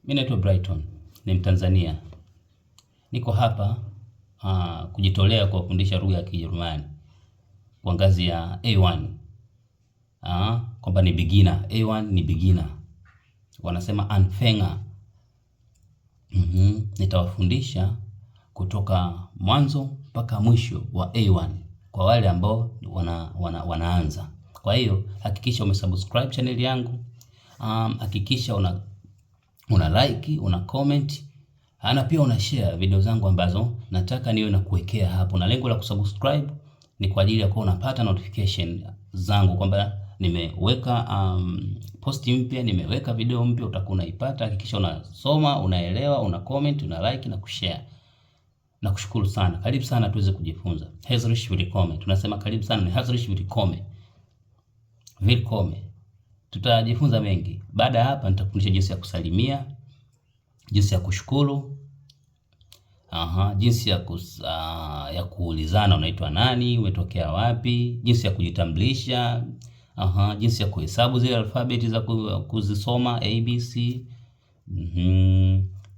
Mimi naitwa Brighton, ni Mtanzania. Niko hapa kujitolea kwa kufundisha lugha ya Kijerumani kwa ngazi ya A1. Kwamba ni beginner, A1 ni beginner. Wanasema Anfänger. Nitawafundisha kutoka mwanzo mpaka mwisho wa A1 kwa wale ambao wanaanza. Kwa hiyo hakikisha umesubscribe channel yangu. Hakikisha una like, una comment, na pia una share video zangu ambazo nataka niwe na kuwekea hapo. Na lengo la kusubscribe ni kwa ajili ya kuwa unapata notification zangu kwamba nimeweka post mpya, nimeweka video mpya, utakuwa unaipata. Hakikisha unasoma, unaelewa, una comment, una like na kushare. Na kushukuru sana. Karibu sana tuweze kujifunza. Herzlich willkommen. Tunasema karibu sana ni herzlich willkommen. Willkommen. Tutajifunza mengi. Baada ya hapa nitakufundisha jinsi ya kusalimia, jinsi ya kushukuru, jinsi ya kuulizana unaitwa nani, umetokea wapi, jinsi ya kujitambulisha, jinsi ya kuhesabu zile alfabeti za kuzisoma ABC.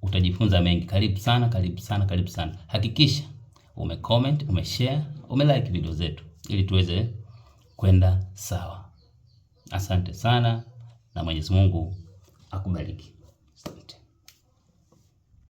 Utajifunza mengi. Karibu sana, karibu sana, karibu sana. Hakikisha umecomment, umeshare, umelike video zetu ili tuweze kwenda sawa. Asante sana na Mwenyezi Mungu akubariki. Asante.